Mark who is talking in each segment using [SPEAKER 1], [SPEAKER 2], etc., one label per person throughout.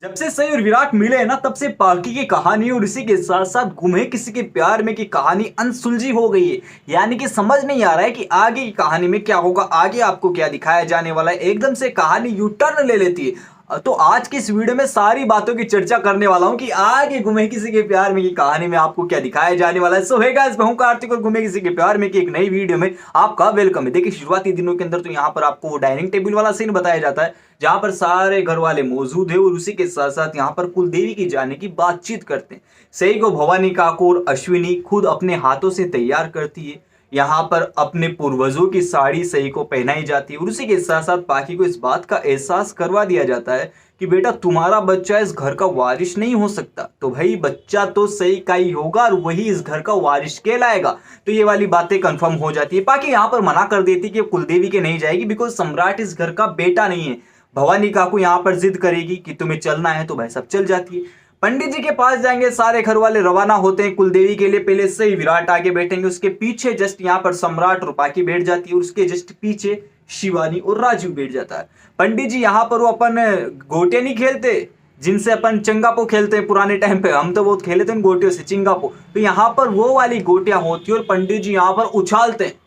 [SPEAKER 1] जब से सई और विराट मिले हैं ना तब से पार्की की कहानी और इसी के साथ साथ गुमे किसी के प्यार में की कहानी अनसुलझी हो गई है। यानी कि समझ नहीं आ रहा है कि आगे की कहानी में क्या होगा, आगे आपको क्या दिखाया जाने वाला है। एकदम से कहानी यू टर्न ले लेती है। तो आज की इस वीडियो में सारी बातों की चर्चा करने वाला हूं कि आगे गुमे किसी के प्यार में की कहानी में आपको क्या दिखाया जाने वाला है। सो हे गाइस, मैं हूं कार्तिक और गुमे किसी के प्यार में की एक नई वीडियो में आपका वेलकम है। देखिए, शुरुआती दिनों के अंदर तो यहाँ पर आपको वो डाइनिंग टेबल वाला सीन बताया जाता है जहां पर सारे घर वाले मौजूद है और उसी के साथ साथ यहाँ पर कुलदेवी की जाने की बातचीत करते हैं। सही को भवानी काको और अश्विनी खुद अपने हाथों से तैयार करती है। यहाँ पर अपने पूर्वजों की साड़ी सही को पहनाई जाती है और उसी के साथ साथ पाखी को इस बात का एहसास करवा दिया जाता है कि बेटा, तुम्हारा बच्चा इस घर का वारिस नहीं हो सकता। तो भाई, बच्चा तो सही का ही होगा और वही इस घर का वारिस कहलाएगा। तो ये वाली बातें कंफर्म हो जाती है। पाखी यहाँ पर मना कर देती कि कुलदेवी के नहीं जाएगी बिकॉज सम्राट इस घर का बेटा नहीं है। भवानी काकू यहाँ पर जिद करेगी कि तुम्हें चलना है तो भाई सब चल जाती है। पंडित जी के पास जाएंगे, सारे घर वाले रवाना होते हैं कुलदेवी के लिए। पहले से ही विराट आगे बैठेंगे, उसके पीछे जस्ट यहाँ पर सम्राट और पाकी बैठ जाती है और उसके जस्ट पीछे शिवानी और राजू बैठ जाता है। पंडित जी यहाँ पर वो अपन गोटे नहीं खेलते जिनसे अपन चिंगापो खेलते हैं पुराने टाइम पे, हम तो बहुत खेले थे उन गोटियों से चिंगापो। तो यहाँ पर वो वाली गोटियां होती है और पंडित जी यहाँ पर उछालते हैं।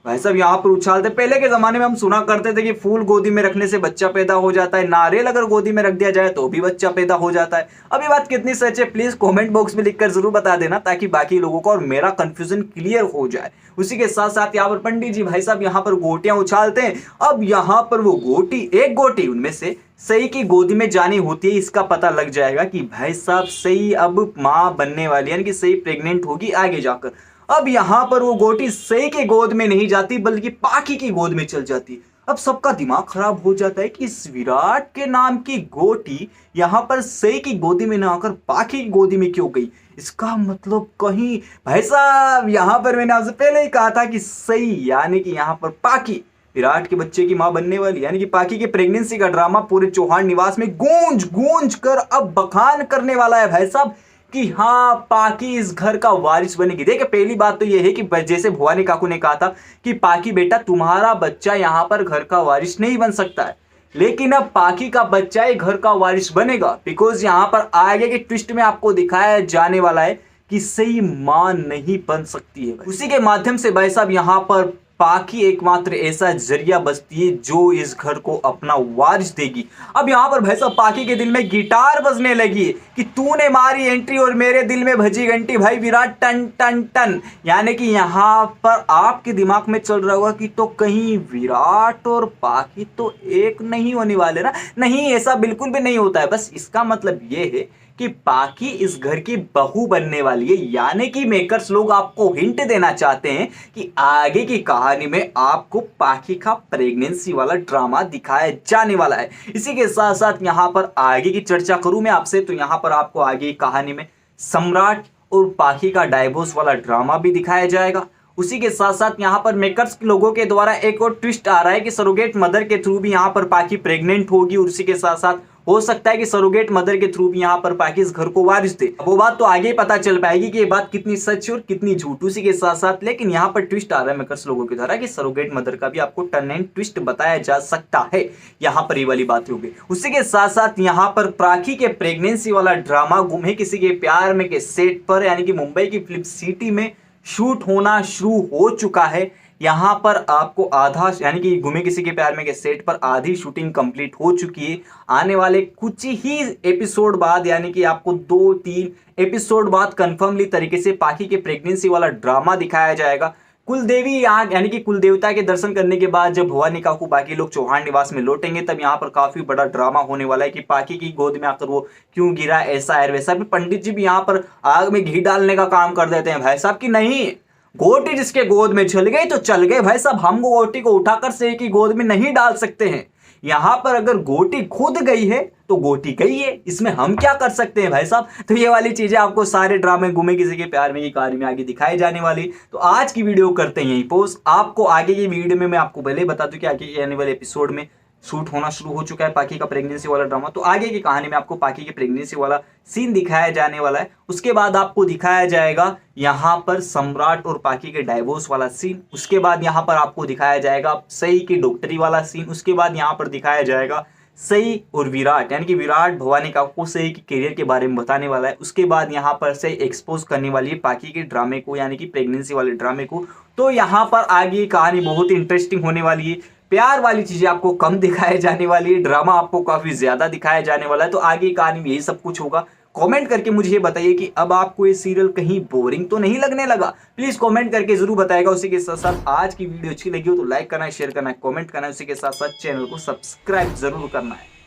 [SPEAKER 1] भाई साहब, यहाँ पर उछालते। पहले के जमाने में हम सुना करते थे कि फूल गोदी में रखने से बच्चा पैदा हो जाता है, नारियल अगर गोदी में रख दिया जाए तो भी बच्चा पैदा हो जाता है। अब ये बात कितनी सच है प्लीज कमेंट बॉक्स में लिखकर जरूर बता देना ताकि बाकी लोगों को और मेरा कंफ्यूजन क्लियर हो जाए। उसी के साथ साथ यहाँ पर पंडित जी भाई साहब यहाँ पर गोटियां उछालते हैं। अब यहाँ पर वो गोटी, एक गोटी उनमें से सई की गोदी में जानी होती है। इसका पता लग जाएगा कि भाई साहब सई अब माँ बनने वाली है, यानी कि सई प्रेग्नेंट होगी आगे जाकर। अब यहां पर वो गोटी सई के गोद में नहीं जाती बल्कि पाकी की गोद में चल जाती। अब सबका दिमाग खराब हो जाता है कि इस विराट के नाम की गोटी यहां पर सई की गोदी में ना आकर पाकी की गोदी में क्यों गई। इसका मतलब कहीं, भाई साहब यहां पर मैंने आपसे पहले ही कहा था कि सई यानी कि यहां पर पाकी विराट के बच्चे की मां बनने वाली, यानी कि पाकी के प्रेगनेंसी का ड्रामा पूरे चौहान निवास में गूंज गूंज कर अब बखान करने वाला है भाई साहब कि हाँ, पाकी इस घर का वारिस बनेगी। देखिए, पहली बात तो यह है कि जैसे भवानी काकू ने कहा था कि पाकी बेटा, तुम्हारा बच्चा यहाँ पर घर का वारिस नहीं बन सकता है, लेकिन अब पाकी का बच्चा ही घर का वारिस बनेगा बिकॉज यहाँ पर आगे के ट्विस्ट में आपको दिखाया जाने वाला है कि सही मां नहीं बन सकती है। उसी के माध्यम से भाई साहब यहाँ पर पाकी एकमात्र ऐसा जरिया बचती है जो इस घर को अपना वारिस देगी। अब यहाँ पर भाई साहब पाकी के दिल में गिटार बजने लगी है कि तूने मारी एंट्री और मेरे दिल में भजी घंटी। भाई विराट टन टन टन, यानी कि यहाँ पर आपके दिमाग में चल रहा होगा कि तो कहीं विराट और पाकी तो एक नहीं होने वाले ना। नहीं, ऐसा बिल्कुल भी नहीं होता है। बस इसका मतलब ये है कि पाकी इस घर की बहू बनने वाली है, यानी कि मेकर्स लोग आपको हिंट देना चाहते हैं कि आगे की कहानी में आपको पाकी का प्रेगनेंसी वाला ड्रामा दिखाया जाने वाला है। इसी के साथ साथ यहाँ पर आगे की चर्चा करूं मैं आपसे तो यहाँ पर आपको आगे की कहानी में सम्राट और पाकी का डाइवोर्स वाला ड्रामा भी दिखाया जाएगा। उसी के साथ साथ यहाँ पर मेकर्स लोगों के द्वारा एक और ट्विस्ट आ रहा है कि सरोगेट मदर के थ्रू भी यहाँ पर पाकी प्रेग्नेंट होगी और उसी के साथ साथ हो सकता है कि सरोगेट मदर के थ्रू भी यहाँ पर पाकी इस घर को वारिस दे। वो बात तो आगे पता चल पाएगी कि ये बात कितनी सच है और कितनी झूठ। उसी के साथ साथ लेकिन यहाँ पर ट्विस्ट आ रहा है मेकर्स लोगों के द्वारा कि सरोगेट मदर का भी आपको टर्न एंड ट्विस्ट बताया जा सकता है। यहाँ पर ये वाली बात होगी। उसी के साथ साथ यहाँ पर पाकी के प्रेगनेंसी वाला ड्रामा गुमे किसी के प्यार में के सेट पर, यानी कि मुंबई की फिल्म सिटी में शूट होना शुरू हो चुका है। यहाँ पर आपको आधा, यानी कि गुमे किसी के प्यार में के सेट पर आधी शूटिंग कंप्लीट हो चुकी है। आने वाले कुछ ही एपिसोड बाद, यानी कि आपको 2-3 एपिसोड बाद कंफर्मली तरीके से पाकी के प्रेगनेंसी वाला ड्रामा दिखाया जाएगा। कुलदेवी यहाँ, यानी कि कुल देवता के दर्शन करने के बाद जब भवानी काकू बाकी लोग चौहान निवास में लौटेंगे तब यहाँ पर काफी बड़ा ड्रामा होने वाला है कि पाकी की गोद में आकर वो क्यों गिरा, ऐसा है वैसा। भी पंडित जी भी यहाँ पर आग में घी डालने का काम कर देते हैं भाई साहब की नहीं, गोटी जिसके गोद में चल गई तो चल गए भाई साहब, हम गोटी को उठाकर सही की गोद में नहीं डाल सकते हैं। यहां पर अगर गोटी खुद गई है तो गोटी गई है, इसमें हम क्या कर सकते हैं भाई साहब। तो ये वाली चीजें आपको सारे ड्रामे गुमे किसी के प्यार में की कहानी में आगे दिखाई जाने वाली। तो आज की वीडियो करते हैं यहीं पोस्ट। आपको आगे की वीडियो में मैं आपको पहले ही बता दूं कि आगे आने वाले एपिसोड में शूट होना शुरू हो चुका है पाकी का प्रेगनेंसी वाला ड्रामा। तो आगे की कहानी में आपको पाकी के प्रेगनेंसी वाला सीन दिखाया जाने वाला है। उसके बाद आपको दिखाया जाएगा यहाँ पर सम्राट और पाकी के डाइवोर्स वाला सीन। उसके बाद यहाँ पर आपको दिखाया जाएगा सई की डॉक्टरी वाला सीन। उसके बाद यहाँ पर दिखाया जाएगा सई और विराट यानी कि विराट भवानी का आपको सई के करियर के बारे में बताने वाला है। उसके बाद यहाँ पर सई एक्सपोज करने वाली है पाकी के ड्रामे को यानी कि प्रेगनेंसी वाले ड्रामे को। तो यहाँ पर आगे कहानी बहुत इंटरेस्टिंग होने वाली है। प्यार वाली चीजें आपको कम दिखाई जाने वाली है, ड्रामा आपको काफी ज्यादा दिखाया जाने वाला है। तो आगे कहानी में यही सब कुछ होगा। कमेंट करके मुझे ये बताइए कि अब आपको ये सीरियल कहीं बोरिंग तो नहीं लगने लगा। प्लीज कमेंट करके जरूर बताएगा। उसी के साथ साथ आज की वीडियो अच्छी लगी हो तो लाइक करना है, शेयर करना है, कमेंट करना है। उसी के साथ साथ चैनल को सब्सक्राइब जरूर करना है।